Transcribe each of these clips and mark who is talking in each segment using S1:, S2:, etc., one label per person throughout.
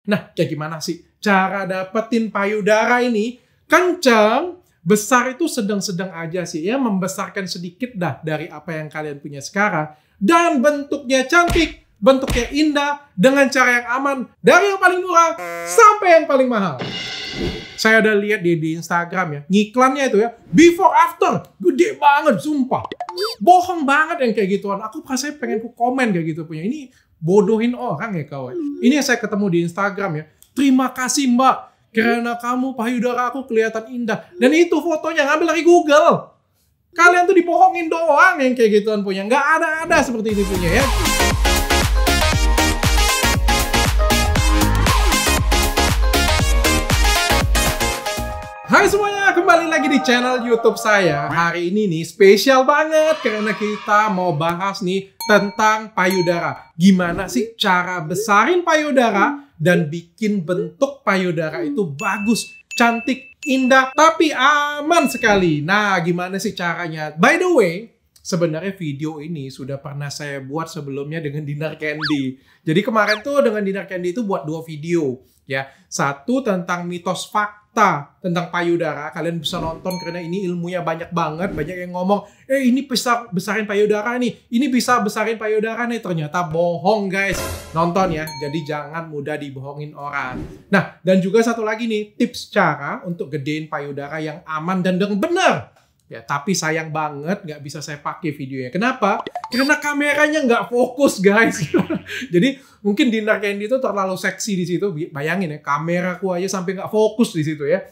S1: Nah, kayak gimana sih cara dapetin payudara ini kencang, besar itu sedang-sedang aja sih ya, membesarkan sedikit dah dari apa yang kalian punya sekarang, dan bentuknya cantik, bentuknya indah, dengan cara yang aman, dari yang paling murah sampai yang paling mahal. Saya udah lihat di Instagram ya, ngiklannya itu ya, before after, gede banget, sumpah. Bohong banget yang kayak gituan. Aku rasanya pengen ku komen kayak gitu punya. Ini bodohin orang ya kawan. Ini yang saya ketemu di Instagram ya. Terima kasih Mbak, karena kamu payudara aku kelihatan indah. Dan itu fotonya ngambil dari Google. Kalian tuh dibohongin doang yang kayak gituan punya. Nggak ada seperti itu punya ya. Hai semuanya, kembali lagi di channel YouTube saya. Hari ini nih spesial banget karena kita mau bahas nih tentang payudara. Gimana sih cara besarin payudara dan bikin bentuk payudara itu bagus, cantik, indah, tapi aman sekali. Nah, gimana sih caranya? By the way, sebenarnya video ini sudah pernah saya buat sebelumnya dengan Dinar Candy. Jadi kemarin tuh dengan Dinar Candy itu buat 2 video. Ya, satu tentang mitos fakta tentang payudara. Kalian bisa nonton karena ini ilmunya banyak banget. Banyak yang ngomong, ini bisa besarin payudara nih. Ini bisa besarin payudara nih. Ternyata bohong guys. Nonton ya. Jadi jangan mudah dibohongin orang. Nah, dan juga satu lagi nih. Tips cara untuk gedein payudara yang aman dan yang benar. Ya, tapi sayang banget nggak bisa saya pakai videonya. Kenapa? Karena kameranya nggak fokus guys. Jadi mungkin Dinar Candy itu terlalu seksi di situ. Bayangin ya, kameraku aja sampai nggak fokus di situ ya.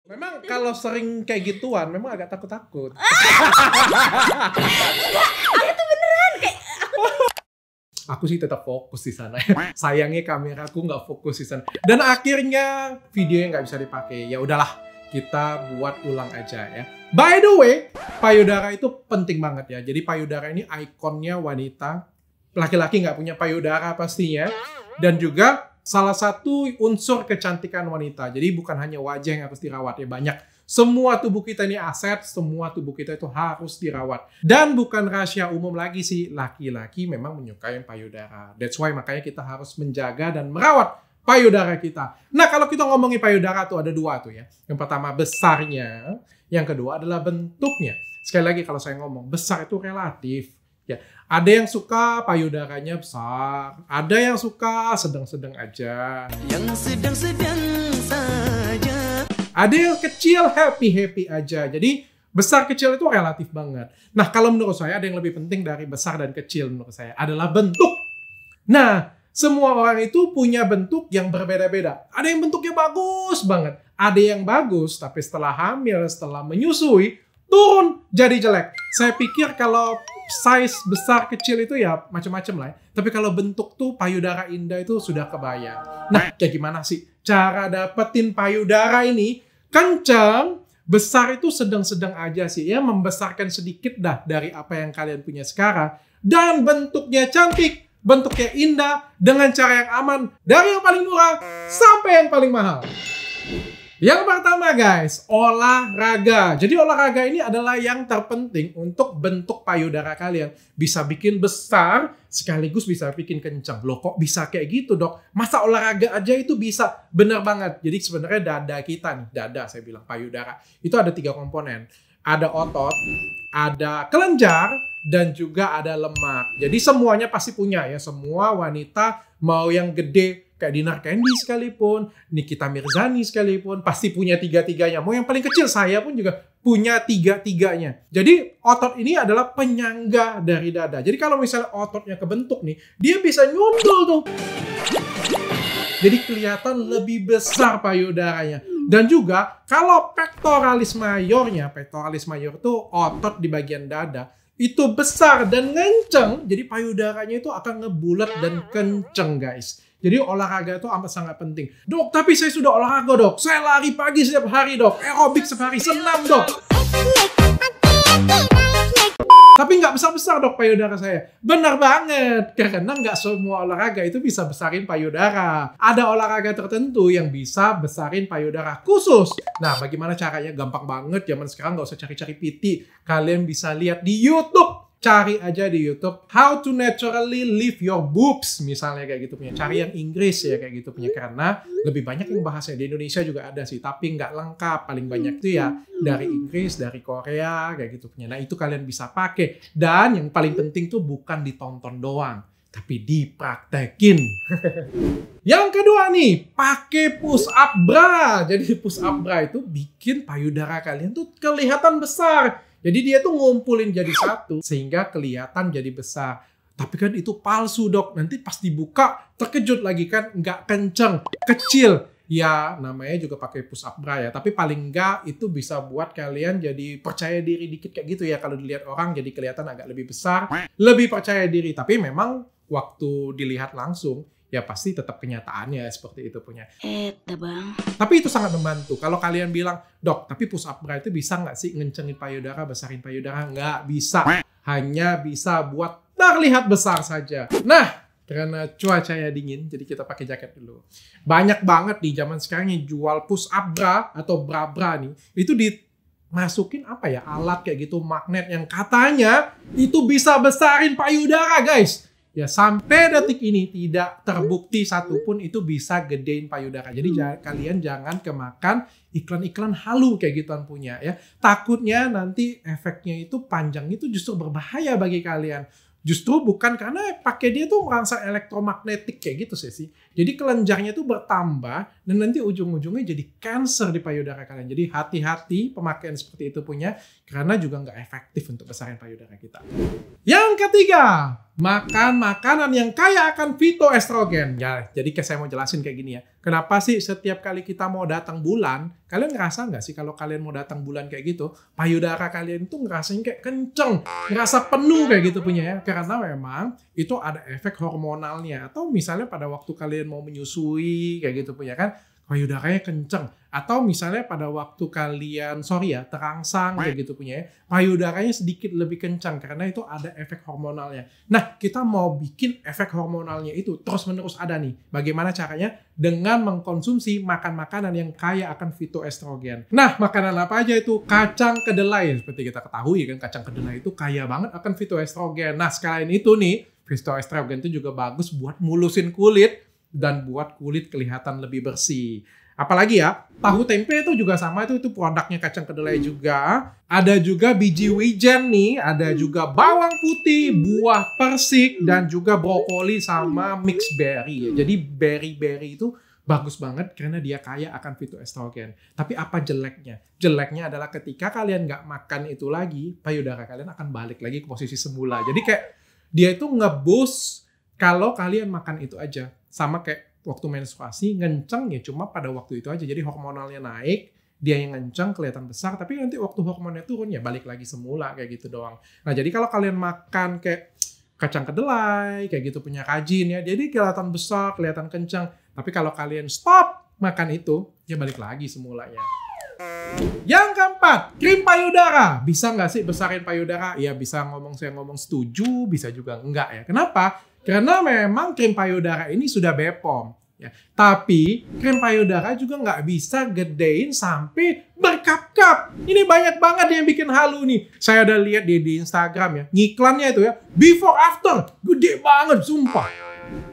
S1: Memang kalau sering kayak gituan, memang agak takut-takut.
S2: Itu beneran kayak
S1: aku sih tetap fokus di sana. Sayangnya kameraku nggak fokus di sana. Dan akhirnya videonya nggak bisa dipakai. Ya udahlah. Kita buat ulang aja ya. By the way, payudara itu penting banget ya. Jadi payudara ini ikonnya wanita. Laki-laki nggak punya payudara pastinya. Dan juga salah satu unsur kecantikan wanita. Jadi bukan hanya wajah yang harus dirawat ya. Banyak. Semua tubuh kita ini aset. Semua tubuh kita itu harus dirawat. Dan bukan rahasia umum lagi sih. Laki-laki memang menyukai payudara. That's why makanya kita harus menjaga dan merawat payudara kita. Nah, kalau kita ngomongin payudara tuh ada 2 tuh ya. Yang pertama besarnya, yang kedua adalah bentuknya. Sekali lagi kalau saya ngomong, besar itu relatif. Ya, ada yang suka payudaranya besar, ada yang suka sedang-sedang aja. Yang sedang-sedang saja. Ada yang kecil happy-happy aja. Jadi besar kecil itu relatif banget. Nah, kalau menurut saya ada yang lebih penting dari besar dan kecil menurut saya adalah bentuk. Nah, semua orang itu punya bentuk yang berbeda-beda. Ada yang bentuknya bagus banget. Ada yang bagus, tapi setelah hamil, setelah menyusui, turun jadi jelek. Saya pikir kalau size besar kecil itu ya macam-macam lah ya. Tapi kalau bentuk tuh payudara indah itu sudah kebayang. Nah, kayak gimana sih cara dapetin payudara ini kencang, besar itu sedang-sedang aja sih ya. Membesarkan sedikit dah dari apa yang kalian punya sekarang. Dan bentuknya cantik, bentuknya indah, dengan cara yang aman, dari yang paling murah sampai yang paling mahal. Yang pertama guys, olahraga. Jadi olahraga ini adalah yang terpenting untuk bentuk payudara kalian. Bisa bikin besar, sekaligus bisa bikin kencang. Loh kok bisa kayak gitu dok? Masa olahraga aja itu bisa? Bener banget. Jadi sebenarnya dada kita nih, dada saya bilang payudara. Itu ada 3 komponen. Ada otot, ada kelenjar, dan juga ada lemak. Jadi semuanya pasti punya ya. Semua wanita mau yang gede kayak Dinar Candy sekalipun, Nikita Mirzani sekalipun, pasti punya 3-tiganya. Mau yang paling kecil saya pun juga punya 3-tiganya. Jadi otot ini adalah penyangga dari dada. Jadi kalau misalnya ototnya kebentuk nih, dia bisa nyundul tuh. Jadi kelihatan lebih besar payudaranya. Dan juga kalau pectoralis mayornya, pectoralis mayor itu otot di bagian dada, itu besar dan ngenceng, jadi payudaranya itu akan ngebulat dan kenceng guys. Jadi olahraga itu amat sangat penting. Dok, tapi saya sudah olahraga dok. Saya lari pagi setiap hari dok. Aerobik setiap hari, senam dok. Tapi nggak besar-besar dok payudara saya. Benar banget. Karena nggak semua olahraga itu bisa besarin payudara. Ada olahraga tertentu yang bisa besarin payudara khusus. Nah, bagaimana caranya? Gampang banget. Zaman sekarang nggak usah cari-cari PT. Kalian bisa lihat di YouTube. Cari aja di YouTube how to naturally lift your boobs misalnya kayak gitu punya. Cari yang Inggris ya kayak gitu punya, karena lebih banyak yang bahasnya. Di Indonesia juga ada sih, tapi nggak lengkap. Paling banyak itu ya dari Inggris, dari Korea kayak gitu punya. Nah itu kalian bisa pakai, dan yang paling penting tuh bukan ditonton doang, tapi dipraktekin. Yang kedua nih, pakai push up bra. Jadi push up bra itu bikin payudara kalian tuh kelihatan besar. Jadi dia tuh ngumpulin jadi satu sehingga kelihatan jadi besar. Tapi kan itu palsu dok. Nanti pas dibuka terkejut lagi kan, nggak kenceng, kecil. Ya namanya juga pakai push up bra ya. Tapi paling nggak itu bisa buat kalian jadi percaya diri dikit kayak gitu ya. Kalau dilihat orang jadi kelihatan agak lebih besar, lebih percaya diri. Tapi memang waktu dilihat langsung ya pasti tetap kenyataannya seperti itu punya.
S2: Bang.
S1: Tapi itu sangat membantu. Kalau kalian bilang, dok, tapi push up bra itu bisa nggak sih ngencengin payudara, besarin payudara? Nggak bisa. Hanya bisa buat terlihat besar saja. Nah, karena cuacanya dingin, jadi kita pakai jaket dulu. Banyak banget di zaman sekarang yang jual push up bra atau bra-bra nih. Itu dimasukin apa ya, alat kayak gitu, magnet yang katanya itu bisa besarin payudara guys. Ya sampai detik ini tidak terbukti satupun itu bisa gedein payudara. Jadi kalian jangan kemakan iklan-iklan halu kayak gituan punya ya. Takutnya nanti efeknya itu panjang itu justru berbahaya bagi kalian. Justru bukan karena pakai dia tuh merasa elektromagnetik kayak gitu sih. Jadi kelenjarnya tuh bertambah dan nanti ujung-ujungnya jadi cancer di payudara kalian. Jadi hati-hati pemakaian seperti itu punya, karena juga nggak efektif untuk besarin payudara kita. Yang ketiga, makan makanan yang kaya akan fitoestrogen. Ya, jadi saya mau jelasin kayak gini ya. Kenapa sih setiap kali kita mau datang bulan, kalian ngerasa nggak sih kalau kalian mau datang bulan kayak gitu, payudara kalian tuh ngerasain kayak kenceng, ngerasa penuh kayak gitu punya ya. Karena memang itu ada efek hormonalnya. Atau misalnya pada waktu kalian mau menyusui kayak gitu punya kan, payudaranya kenceng. Atau misalnya pada waktu kalian, terangsang kayak gitu punya ya, payudaranya sedikit lebih kencang karena itu ada efek hormonalnya. Nah, kita mau bikin efek hormonalnya itu terus-menerus ada nih. Bagaimana caranya? Dengan mengkonsumsi makan-makanan yang kaya akan fitoestrogen. Nah, makanan apa aja itu? Kacang kedelai. Seperti kita ketahui kan, kacang kedelai itu kaya banget akan fitoestrogen. Nah, sekalian itu nih, fitoestrogen itu juga bagus buat mulusin kulit dan buat kulit kelihatan lebih bersih. Apalagi ya, tahu tempe itu juga sama, itu produknya kacang kedelai juga. Ada juga biji wijen nih, ada juga bawang putih, buah persik, dan juga brokoli sama mixed berry. Jadi berry-berry itu bagus banget karena dia kaya akan fitoestrogen. Tapi apa jeleknya? Jeleknya adalah ketika kalian nggak makan itu lagi, payudara kalian akan balik lagi ke posisi semula. Jadi kayak dia itu nge-boost kalau kalian makan itu aja. Sama kayak waktu menstruasi, ngenceng ya cuma pada waktu itu aja. Jadi hormonalnya naik, dia yang ngenceng kelihatan besar, tapi nanti waktu hormonnya turun ya balik lagi semula kayak gitu doang. Nah jadi kalau kalian makan kayak kacang kedelai, kayak gitu punya rajin ya, jadi kelihatan besar, kelihatan kencang. Tapi kalau kalian stop makan itu, ya balik lagi semulanya. Yang keempat, krim payudara. Bisa nggak sih besarin payudara? Ya bisa, saya ngomong setuju, bisa juga enggak ya. Kenapa? Karena memang krim payudara ini sudah BPOM. Ya. Tapi krim payudara juga nggak bisa gedein sampai berkap-kap. Ini banyak banget yang bikin halu nih. Saya udah lihat di Instagram ya. Ngiklannya itu ya, before after. Gede banget, sumpah.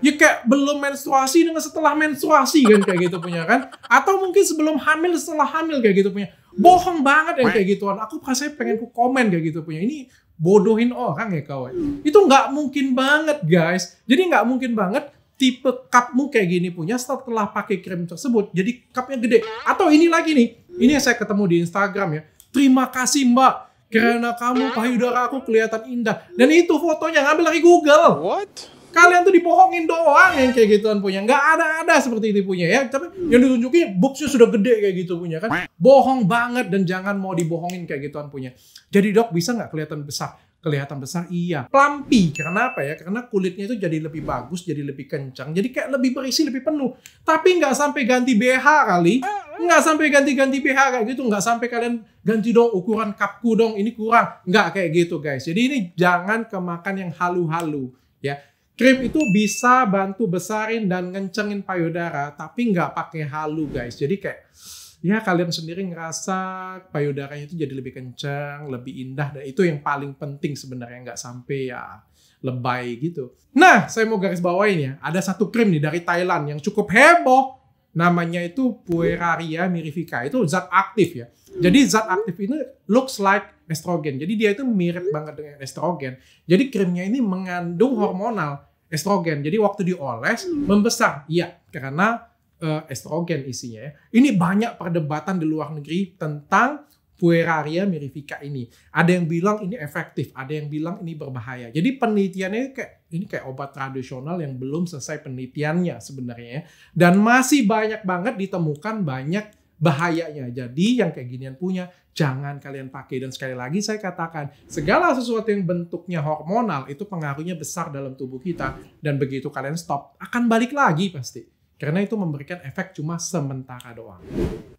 S1: Ya kayak belum menstruasi dengan setelah menstruasi kan kayak gitu punya kan. Atau mungkin sebelum hamil, setelah hamil kayak gitu punya. Bohong banget yang kayak gituan. Aku rasanya pengen komen kayak gitu punya. Ini bodohin orang ya kawan. Itu nggak mungkin banget guys. Jadi nggak mungkin banget tipe cupmu kayak gini punya setelah pakai krim tersebut. Jadi cupnya gede. Atau ini lagi nih. Ini yang saya ketemu di Instagram ya. Terima kasih mbak. Karena kamu payudara aku kelihatan indah. Dan itu fotonya ngambil dari Google.
S3: What?
S1: Kalian tuh dibohongin doang yang kayak gituan punya. Nggak ada seperti itu punya ya. Tapi yang ditunjukin boobsnya sudah gede kayak gitu punya kan. Bohong banget dan jangan mau dibohongin kayak gituan punya. Jadi dok bisa nggak kelihatan besar? Kelihatan besar iya. Plumpy. Karena apa ya? Karena kulitnya itu jadi lebih bagus, jadi lebih kencang. Jadi kayak lebih berisi, lebih penuh. Tapi nggak sampai ganti BH kali. Nggak sampai ganti-ganti BH kayak gitu. Nggak sampai kalian ganti dong ukuran cupku dong. Ini kurang. Nggak kayak gitu guys. Jadi ini jangan kemakan yang halu-halu. Ya. Krim itu bisa bantu besarin dan ngencengin payudara, tapi nggak pakai halu guys. Jadi kayak ya kalian sendiri ngerasa payudaranya itu jadi lebih kencang, lebih indah, dan itu yang paling penting sebenarnya, nggak sampai ya lebay gitu. Nah, saya mau garis bawain ya, ada satu krim nih dari Thailand yang cukup heboh, namanya itu Pueraria mirifica, itu zat aktif ya. Jadi zat aktif ini looks like estrogen, jadi dia itu mirip banget dengan estrogen. Jadi krimnya ini mengandung hormonal estrogen, jadi waktu dioles membesar, iya karena estrogen isinya ya. Ini banyak perdebatan di luar negeri tentang Pueraria mirifica ini. Ada yang bilang ini efektif, ada yang bilang ini berbahaya. Jadi penelitiannya kayak obat tradisional yang belum selesai penelitiannya sebenarnya ya. Dan masih banyak banget ditemukan banyak bahayanya. Jadi yang kayak ginian punya jangan kalian pakai. Dan sekali lagi saya katakan, segala sesuatu yang bentuknya hormonal itu pengaruhnya besar dalam tubuh kita, dan begitu kalian stop akan balik lagi pasti. Karena itu memberikan efek cuma sementara doang.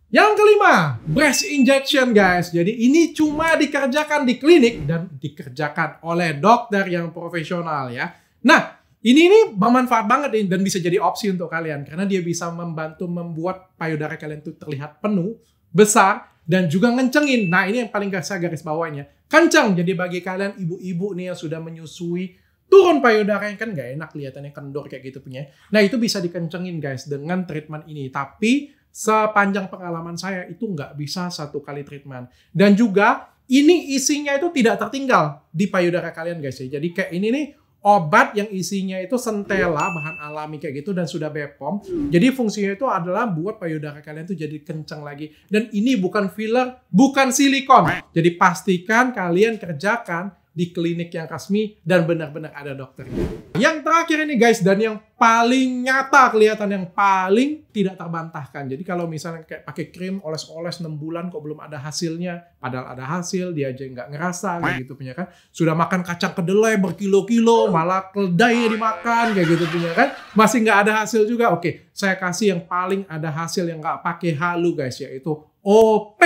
S1: Yang kelima, breast injection guys. Jadi ini cuma dikerjakan di klinik dan dikerjakan oleh dokter yang profesional ya. Nah, ini bermanfaat banget nih dan bisa jadi opsi untuk kalian karena dia bisa membantu membuat payudara kalian itu terlihat penuh, besar, dan juga ngencengin. Nah, ini yang paling saya garis bawahnya. Kenceng. Jadi bagi kalian ibu-ibu nih yang sudah menyusui, turun payudara yang kan nggak enak kelihatannya kendor kayak gitu punya. Nah, itu bisa dikencengin guys dengan treatment ini. Tapi sepanjang pengalaman saya itu nggak bisa satu kali treatment. Dan juga ini isinya itu tidak tertinggal di payudara kalian guys ya. Jadi kayak ini nih obat yang isinya itu centella, bahan alami kayak gitu, dan sudah BPOM. Jadi fungsinya itu adalah buat payudara kalian tuh jadi kencang lagi. Dan ini bukan filler, bukan silikon. Jadi pastikan kalian kerjakan di klinik yang resmi dan benar-bear ada dokternya. Yang terakhir ini guys, dan yang paling nyata kelihatan, yang paling tidak terbantahkan. Jadi kalau misalnya kayak pakai krim oles-oles 6 bulan kok belum ada hasilnya, padahal ada hasil, dia aja nggak ngerasa kayak gitu punya kan. Sudah makan kacang kedelai berkilo-kilo, malah keledainya dimakan kayak gitu punya kan. Masih nggak ada hasil juga. Oke, saya kasih yang paling ada hasil yang nggak pakai halu guys, yaitu OP.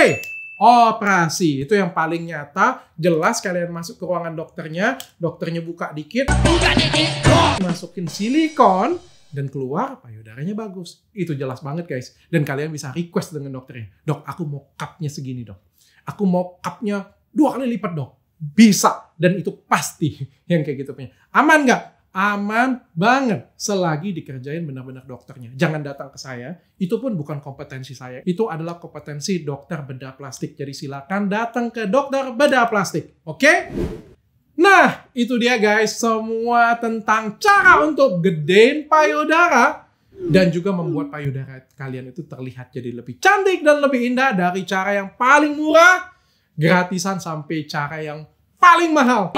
S1: Operasi. Itu yang paling nyata, jelas kalian masuk ke ruangan dokternya buka dikit, masukin silikon, dan keluar payudaranya bagus. Itu jelas banget guys. Dan kalian bisa request dengan dokternya, dok aku mau cupnya segini dok. Aku mau cupnya 2 kali lipat dok. Bisa. Dan itu pasti yang kayak gitu punya. Aman nggak? Aman banget selagi dikerjain benar-benar dokternya. Jangan datang ke saya, itu pun bukan kompetensi saya. Itu adalah kompetensi dokter bedah plastik. Jadi silakan datang ke dokter bedah plastik. Oke? Nah, itu dia guys, semua tentang cara untuk gedein payudara dan juga membuat payudara kalian itu terlihat jadi lebih cantik dan lebih indah, dari cara yang paling murah, gratisan, sampai cara yang paling mahal.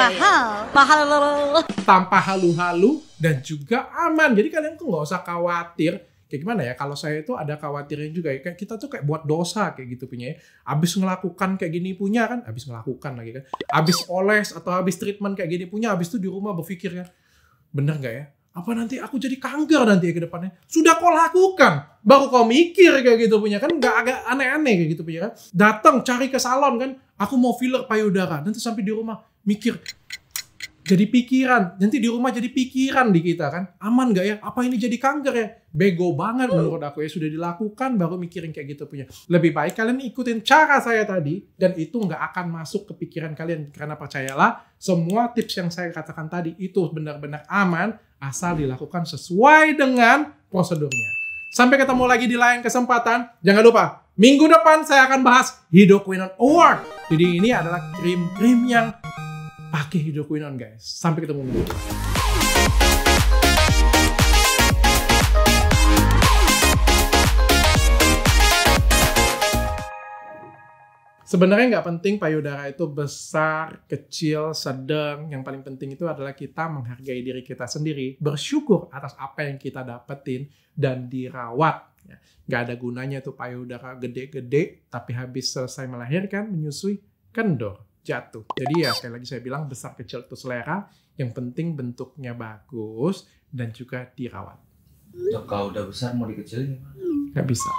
S1: Tanpa halu-halu dan juga aman. Jadi kalian tuh nggak usah khawatir. Kayak gimana ya, kalau saya itu ada khawatirnya juga ya. Kayak kita tuh kayak buat dosa kayak gitu punya ya. Abis ngelakukan kayak gini punya kan. Abis ngelakukan lagi kan. Abis oles atau abis treatment kayak gini punya. Abis itu di rumah berpikir kan, bener nggak ya? Apa nanti aku jadi kanker nanti ya ke depannya? Sudah kau lakukan, baru kau mikir kayak gitu punya kan. Nggak agak aneh-aneh kayak gitu punya kan. Datang cari ke salon kan. Aku mau filler payudara. Nanti sampai di rumah mikir. Jadi pikiran. Nanti di rumah jadi pikiran di kita kan. Aman nggak ya? Apa ini jadi kanker ya? Bego banget menurut aku ya. Sudah dilakukan baru mikirin kayak gitu punya. Lebih baik kalian ikutin cara saya tadi. Dan itu nggak akan masuk ke pikiran kalian. Karena percayalah, semua tips yang saya katakan tadi itu benar-benar aman. Asal dilakukan sesuai dengan prosedurnya. Sampai ketemu lagi di lain kesempatan. Jangan lupa, minggu depan saya akan bahas Hydroquinone Award. Jadi ini adalah krim-krim yang pakai hydroquinone guys. Sampai ketemu minggu depan. Sebenarnya nggak penting payudara itu besar, kecil, sedang. Yang paling penting itu adalah kita menghargai diri kita sendiri, bersyukur atas apa yang kita dapetin, dan dirawat. Nggak ada gunanya tuh payudara gede-gede, tapi habis selesai melahirkan, menyusui, kendor, jatuh. Jadi ya sekali lagi saya bilang, besar kecil itu selera. Yang penting bentuknya bagus dan juga dirawat.
S3: Kalau udah besar mau dikecilin gimana?
S1: Nggak bisa.